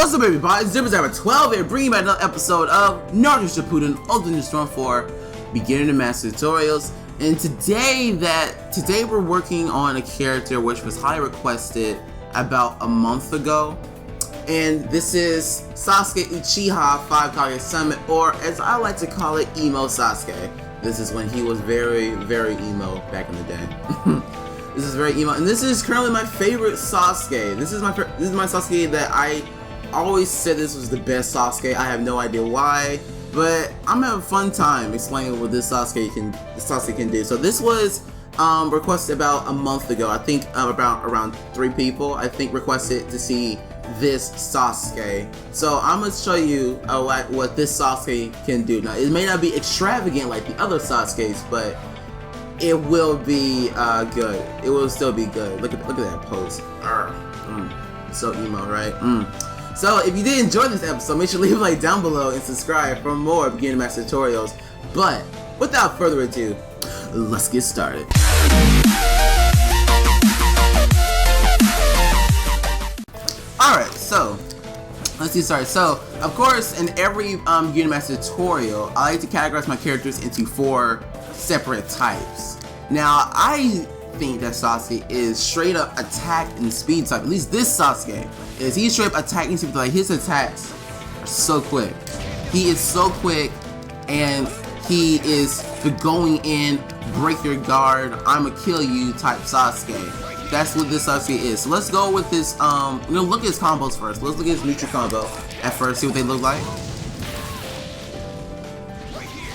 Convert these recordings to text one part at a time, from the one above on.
What's up, everybody? It's Zipper 12 here, bringing back another episode of Naruto Shippuden Ultimate Ninja Storm 4 Beginner to Master Tutorials. And today we're working on a character which was highly requested about a month ago. And this is Sasuke Uchiha 5 Kage Summit, or as I like to call it, Emo Sasuke. This is when he was very, very emo back in the day. This is very emo, and this is currently my favorite Sasuke. This is my Sasuke that I always said this was the best Sasuke. I have no idea why, but I'm having a fun time explaining what this Sasuke can do. So this was requested about a month ago. I think around 3 people I think requested to see this Sasuke. So I'm gonna show you what this Sasuke can do. Now it may not be extravagant like the other Sasukes, but it will be good. It will still be good. Look at that pose. So emo, right? So if you did enjoy this episode, make sure to leave a like down below and subscribe for more beginner master tutorials. But without further ado, let's get started. Alright, so let's get started. So of course, in every beginner master tutorial, I like to categorize my characters into 4 separate types. Now I think that Sasuke is straight up attack and speed type. At least this Sasuke is. He's straight up attack and speed. Like his attacks are so quick. He is so quick, and he is the going in, break your guard, I'ma kill you type Sasuke. That's what this Sasuke is. So let's go with this. We're gonna look at his combos first. Let's look at his neutral combo at first. See what they look like.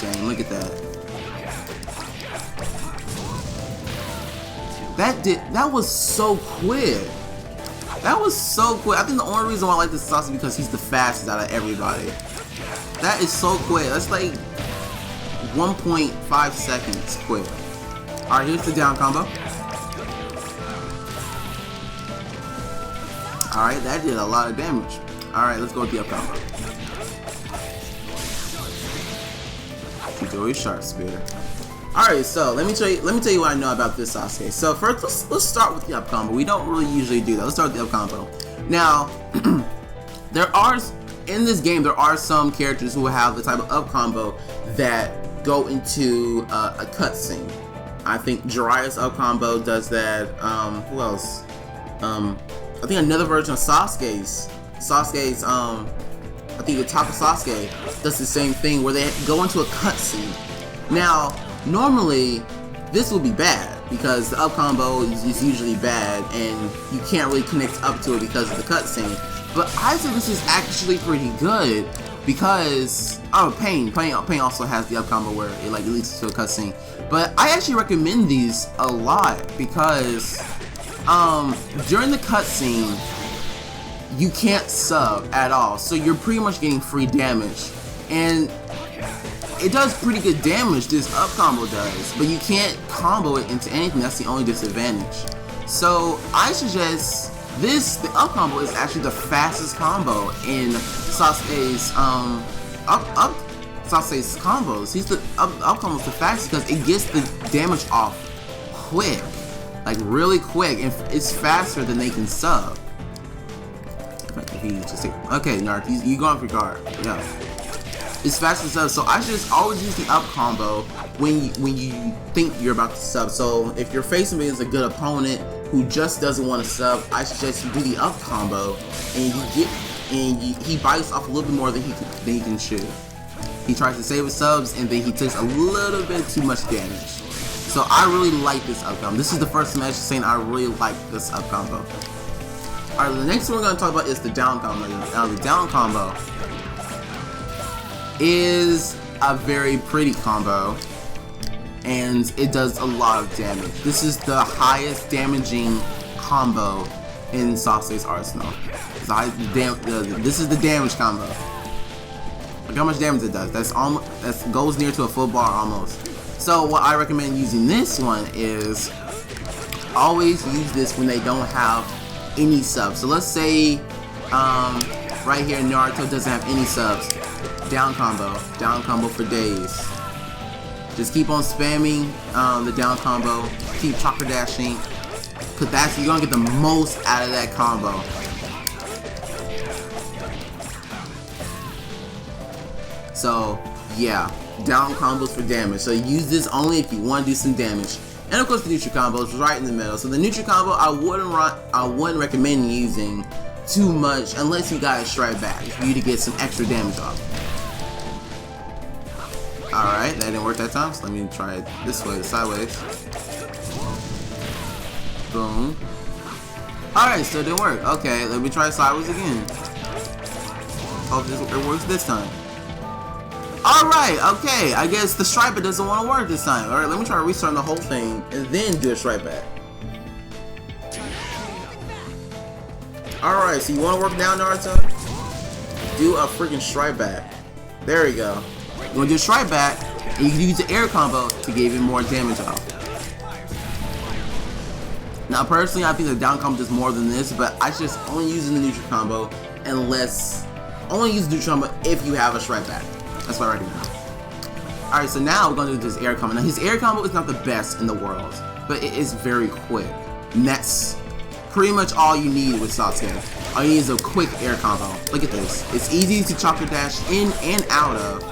Dang, look at that. That was so quick. That was so quick. I think the only reason why I like this Sasuke is because he's the fastest out of everybody. That is so quick. That's like 1.5 seconds quick. Alright, here's the down combo. Alright, that did a lot of damage. Alright, let's go with the up combo. Very sharp spear. Alright, so let me tell you what I know about this Sasuke. So first, let's start with the up combo. We don't really usually do that. Let's start with the up combo. Now, in this game, there are some characters who have the type of up combo that go into a cutscene. I think Jiraiya's up combo does that. Who else? I think another version of Sasuke's, I think the top of Sasuke does the same thing where they go into a cutscene. Now, normally, this will be bad because the up combo is usually bad and you can't really connect up to it because of the cutscene. But I think this is actually pretty good because Pain also has the up combo where it like leads to a cutscene. But I actually recommend these a lot because during the cutscene you can't sub at all, so you're pretty much getting free damage, and it does pretty good damage, this up combo does, but you can't combo it into anything. That's the only disadvantage. So I suggest the up combo is actually the fastest combo in Sasuke's Sasuke's combos. He's the up combo is the fastest because it gets the damage off quick, like really quick, and it's faster than they can sub. Okay, Naruto, you go off your guard. Yeah. It's fast as sub, so I just always use the up combo when you think you're about to sub. So if you're facing me as a good opponent who just doesn't want to sub, I suggest you do the up combo, and he bites off a little bit more than he can chew. He tries to save his subs, and then he takes a little bit too much damage. So I really like this up combo. This is the first match saying I really like this up combo. Alright, the next one we're going to talk about is the down combo. Now the down combo is a very pretty combo, and it does a lot of damage. This is the highest damaging combo in Sasuke's arsenal. This is the damage combo. Look how much damage it does. That goes near to a full bar almost. So what I recommend using this one is always use this when they don't have any subs. So let's say right here Naruto doesn't have any subs. Down combo for days. Just keep on spamming the down combo, keep chakra dashing, because you're gonna get the most out of that combo. So yeah, down combos for damage. So use this only if you want to do some damage. And of course the neutral combo is right in the middle. So the neutral combo I wouldn't recommend using too much unless you got a strike back for you to get some extra damage off. Alright, that didn't work that time, so let me try it this way, sideways. Boom. Alright, still didn't work. Okay, let me try sideways again. Hope it works this time. Alright, okay, I guess the striper doesn't want to work this time. Alright, let me try restarting the whole thing and then do a strike back. Alright, so you want to work down, Naruto? Do a freaking strike back. There we go. You want to do a strike back, and you can use the air combo to get even more damage off. Now, personally, I think the down combo does more than this, but I just only use the neutral combo only use the neutral combo if you have a strike back. That's what I recommend. Alright, so now we're going to do this air combo. Now, his air combo is not the best in the world, but it is very quick. And that's pretty much all you need with Sasuke. All you need is a quick air combo. Look at this. It's easy to chakra dash in and out of.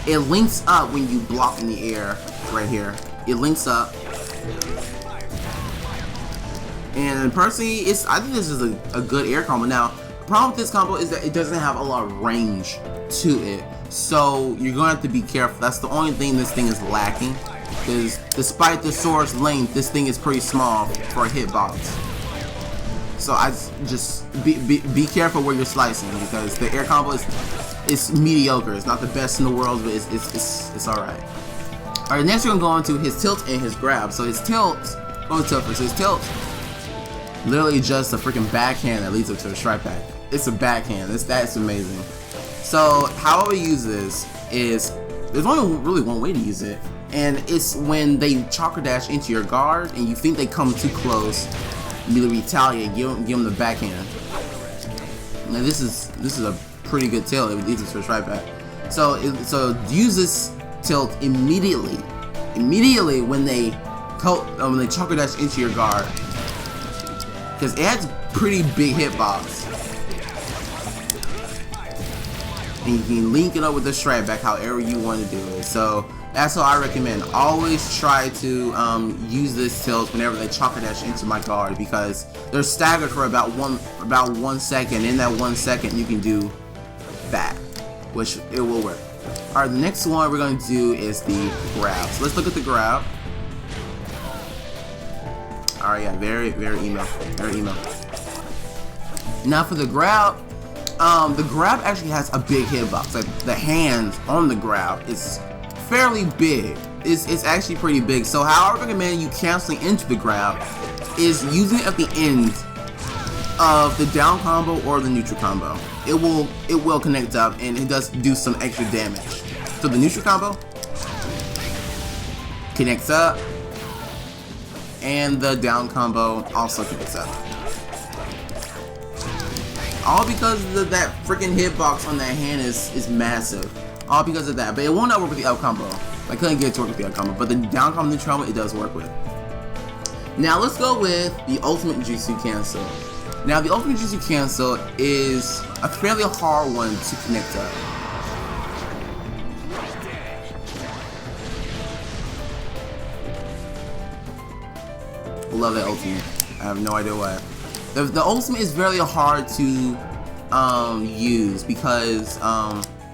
It links up when you block in the air, right here. It links up. And personally, I think this is a good air combo. Now, the problem with this combo is that it doesn't have a lot of range to it. So you're going to have to be careful. That's the only thing this thing is lacking. Because despite the sword's length, this thing is pretty small for a hitbox. So I just be careful where you're slicing, because the air combo is mediocre. It's not the best in the world, but it's alright. Alright, next we're gonna go on to his tilt and his grab. So his tilt, his tilt, literally just a freaking backhand that leads up to a strike back. It's a backhand. That's amazing. So how I would use this is there's only really one way to use it, and it's when they chakra dash into your guard and you think they come too close. Immediately retaliate, give them the backhand. Now this is a pretty good tilt. It leads to a strike back. So use this tilt immediately when they chakra dash into your guard, because it has pretty big hitbox, and you can link it up with the strike back however you want to do it. So that's what I recommend. Always try to use this tilt whenever they chakra dash into my guard, because they're staggered for about one second. In that 1 second, you can do that, which it will work. Alright, the next one we're going to do is the grab. So let's look at the grab. Alright, yeah, very emo. Now for the grab actually has a big hitbox. Like the hand on the grab is fairly big. It's actually pretty big. So how I recommend you canceling into the grab is using it at the end of the down combo or the neutral combo. It will connect up, and it does do some extra damage. So the neutral combo connects up, and the down combo also connects up. All because of that freaking hitbox on that hand is massive. All because of that, but it won't work with the up combo. I couldn't get it to work with the up combo, but the down combo and the neutral combo it does work with. Now let's go with the ultimate jutsu cancel. Now the ultimate jutsu cancel is a fairly hard one to connect up. Love that ultimate. I have no idea why. The ultimate is very hard to use because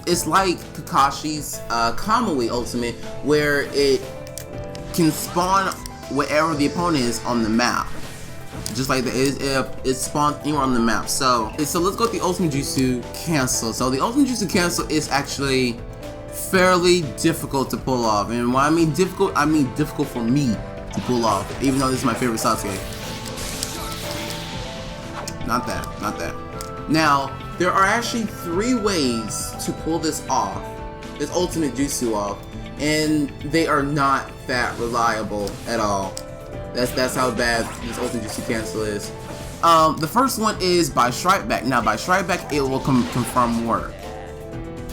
it's like Kakashi's Kamui ultimate, where it can spawn wherever the opponent is on the map. Just like it spawns anywhere on the map. So let's go with the ultimate jutsu cancel. So the ultimate jutsu cancel is actually fairly difficult to pull off. And when I mean difficult for me to pull off, even though this is my favorite Sasuke. Not that. Now, there are actually 3 ways to pull this off, this ultimate jutsu off, and they are not that reliable at all. That's how bad this ultimate jutsu cancel is. The first one is by strike back. Now, by strike back, it will confirm work.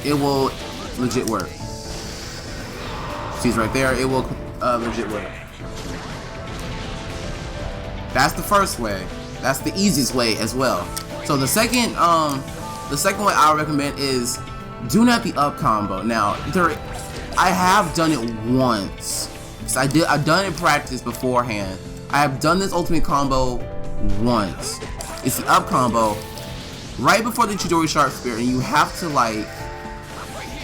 It will legit work. See, right there, it will legit work. That's the first way. That's the easiest way as well. So the second way I recommend is do not the up combo. Now, I have done it once. So I've done it in practice beforehand. I have done this ultimate combo once. It's the up combo right before the Chidori Sharp Spear, and you have to like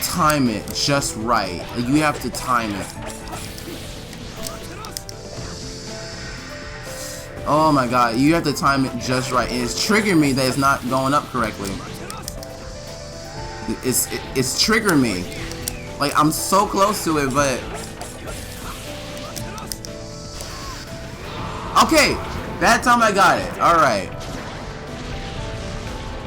time it just right. Like, you have to time it. Oh my god, you have to time it just right, and it's triggering me that it's not going up correctly. It's triggering me. Like, I'm so close to it, but okay, that time I got it. Alright.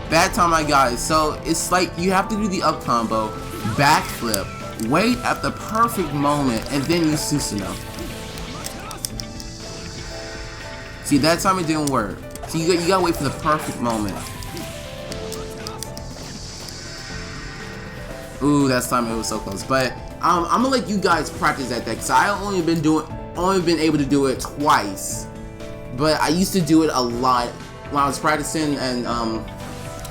That time I got it. So it's like you have to do the up combo, backflip, wait at the perfect moment, and then use Susanoo. See, that time it didn't work. So you gotta wait for the perfect moment. Ooh, that time it was so close. But I'm gonna let you guys practice that because I only been able to do it twice. But I used to do it a lot when I was practicing, and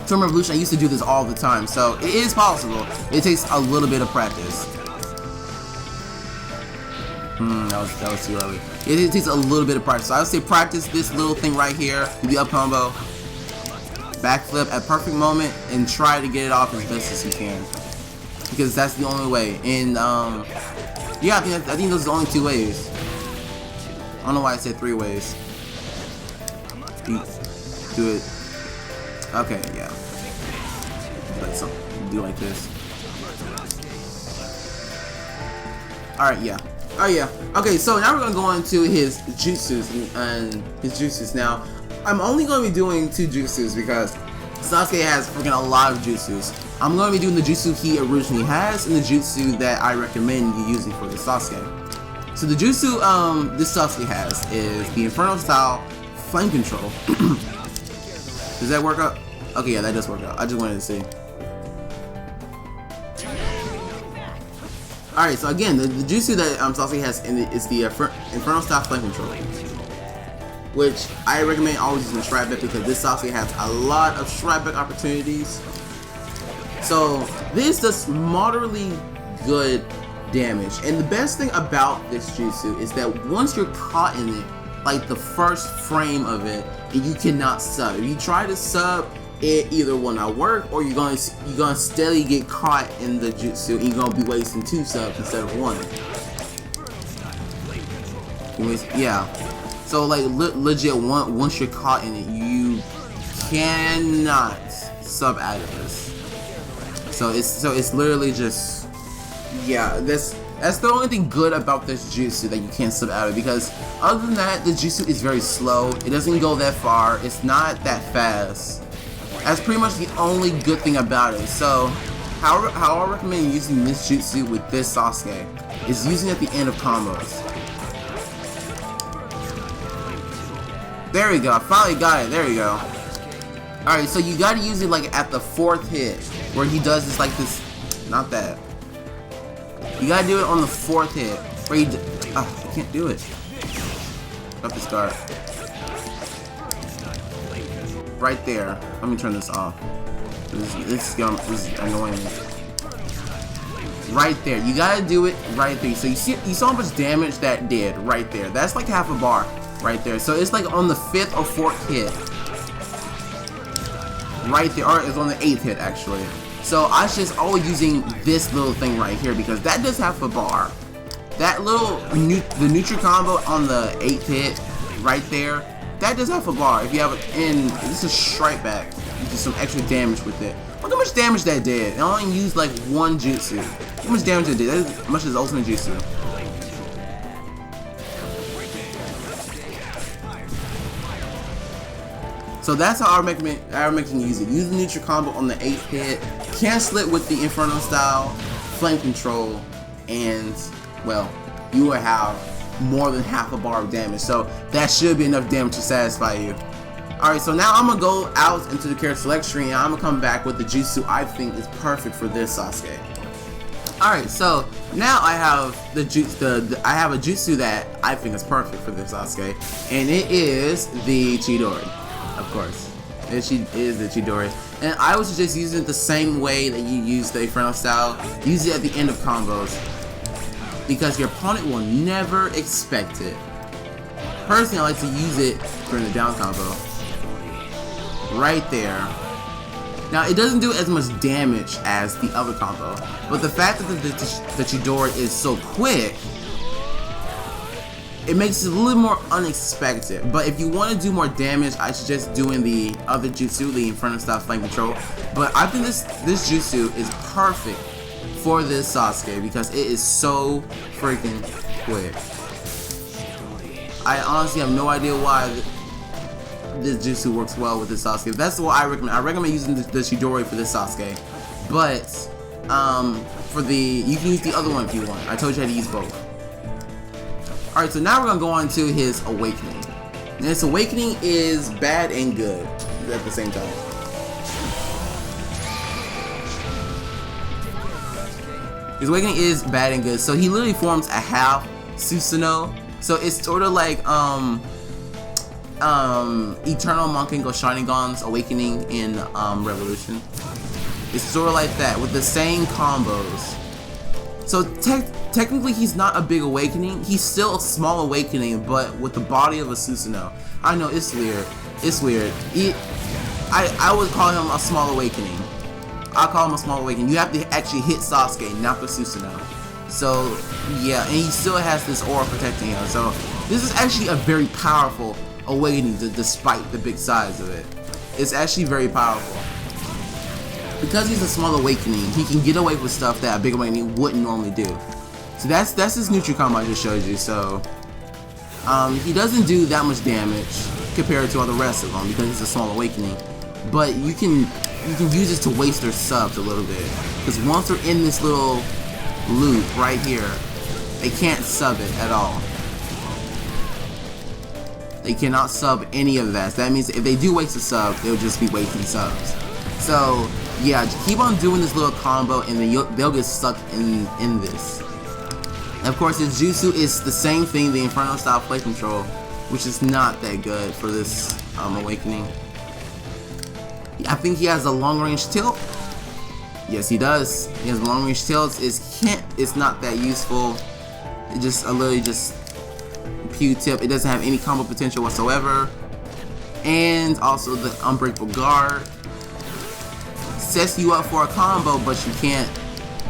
Tournament Revolution, I used to do this all the time. So it is possible. It takes a little bit of practice. That was too early. It takes a little bit of practice. So I would say practice this little thing right here, the up combo, backflip at perfect moment, and try to get it off as best as you can. Because that's the only way. And yeah, I think those are the only 2 ways. I don't know why I said 3 ways. Do it. Okay, yeah. Like something. Do like this. Alright, yeah. Oh yeah. Okay, so now we're gonna go into his jutsus and his jutsus. Now, I'm only gonna be doing 2 jutsus because Sasuke has freaking a lot of jutsus. I'm gonna be doing the jutsu he originally has and the jutsu that I recommend you using for the Sasuke. So the jutsu this Sasuke has is the Inferno style flame control. Does that work out? Okay, yeah, that does work out. I just wanted to see. Alright, so again, the jutsu that Sasuke has is the Inferno style flame control, which I recommend always using strike back because this Sasuke has a lot of strike back opportunities. So this does moderately good damage, and the best thing about this jutsu is that once you're caught in it, like the first frame of it, and you cannot sub. If you try to sub, it either will not work, or you're gonna steadily get caught in the jutsu, and you're gonna be wasting 2 subs instead of 1. Yeah. So like legit, once you're caught in it, you cannot sub out of this. So it's literally just, yeah. That's the only thing good about this jutsu, that you can't sub out of, because other than that, the jutsu is very slow. It doesn't go that far. It's not that fast. That's pretty much the only good thing about it. So how I recommend using this jutsu with this Sasuke is using it at the end of combos. There we go. I finally got it. There we go. Alright, so you gotta use it like at the 4th hit, where he does this like this. Not that. You gotta do it on the 4th hit, where I can't do it. Up this guard. Right there. Let me turn this off. This is annoying me. Right there. You gotta do it right there. So you saw how much damage that did right there. That's like half a bar right there. So it's like on the 5th or 4th hit. Right there. Or it's on the 8th hit actually. So I just always using this little thing right here because that does half a bar. That little the neutral combo on the 8th hit right there, that does half a bar. If you have it in, this is strike back. You do some extra damage with it. Look how much damage that did. I only used like 1 jutsu. How much damage it did? That is as much as ultimate jutsu. So that's how I recommend use it. Use the neutral combo on the 8th hit, cancel it with the Inferno style, flame control, and well, you will have more than half a bar of damage. So that should be enough damage to satisfy you. Alright, so now I'm gonna go out into the character select screen and I'm gonna come back with the jutsu I think is perfect for this Sasuke. Alright, so now I have I have a jutsu that I think is perfect for this Sasuke, and it is the Chidori. Of course, it is the Chidori. And I would suggest using it the same way that you use the Inferno style. Use it at the end of combos, because your opponent will never expect it. Personally, I like to use it during the down combo. Right there. Now, it doesn't do as much damage as the other combo, but the fact that the Chidori is so quick, it makes it a little more unexpected. But if you want to do more damage, I suggest doing the other jutsu, the Inferno style flame control. But I think this jutsu is perfect for this Sasuke because it is so freaking quick. I honestly have no idea why this jutsu works well with this Sasuke. That's what I recommend. I recommend using the Chidori for this Sasuke. But for you can use the other one if you want. I told you how to use both. Alright, so now we're gonna go on to his awakening. And his awakening is bad and good at the same time. His awakening is bad and good. So he literally forms a half Susanoo. So it's sort of like Eternal Monkengo Sharingan's awakening in Revolution. It's sort of like that with the same combos. So technically he's not a big awakening. He's still a small awakening, but with the body of a Susanoo. I know, it's weird. It's weird. I would call him a small awakening. I'll call him a small awakening. You have to actually hit Sasuke, not the Susanoo. So yeah, and he still has this aura protecting him. So this is actually a very powerful awakening despite the big size of it. It's actually very powerful. Because he's a small awakening, he can get away with stuff that a big awakening wouldn't normally do. So that's his neutral combo I just showed you. So he doesn't do that much damage compared to all the rest of them because he's a small awakening. But you can use this to waste their subs a little bit. Because once they're in this little loop right here, they can't sub it at all. They cannot sub any of that. So that means if they do waste a sub, they'll just be wasting subs. So yeah, just keep on doing this little combo and then they'll get stuck in this. And of course, his jutsu is the same thing, the Inferno style play control, which is not that good for this awakening. I think he has a long range tilt. Yes, he does. He has long range tilts. It's not that useful. It just literally just pew tip. It doesn't have any combo potential whatsoever. And also the unbreakable guard sets you up for a combo, but you can't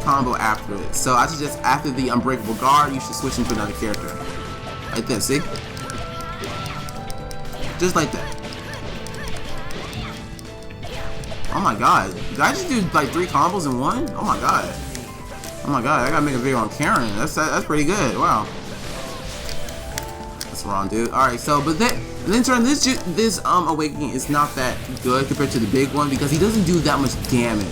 combo after it. So I suggest after the unbreakable guard, you should switch into another character. Like this, see? Just like that. Oh my god. Did I just do like 3 combos in one? Oh my god. Oh my god, I gotta make a video on Karen. That's pretty good. Wow. That's wrong, dude. Alright, so but then this awakening is not that good compared to the big one because he doesn't do that much damage.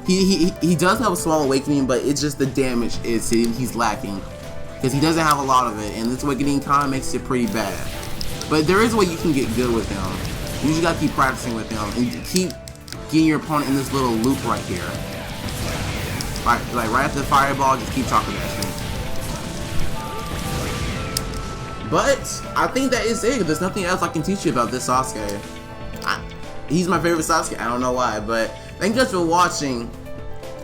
He does have a small awakening, but it's just the damage he's lacking because he doesn't have a lot of it, and this awakening kind of makes it pretty bad. But there is a way you can get good with him. You just gotta keep practicing with him and keep getting your opponent in this little loop right here. Like right after the fireball, just keep talking that shit. But I think that is it. There's nothing else I can teach you about this Sasuke. He's my favorite Sasuke. I don't know why, but thank you guys for watching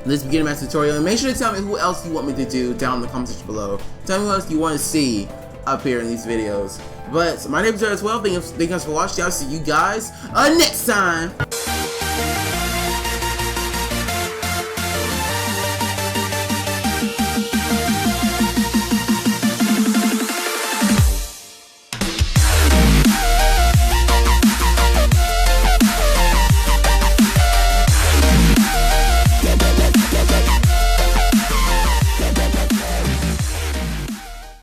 this beginner master tutorial. And make sure to tell me who else you want me to do down in the comment section below. Tell me who else you want to see up here in these videos. But my name is Jared as well. Thank you guys for watching. I'll see you guys next time.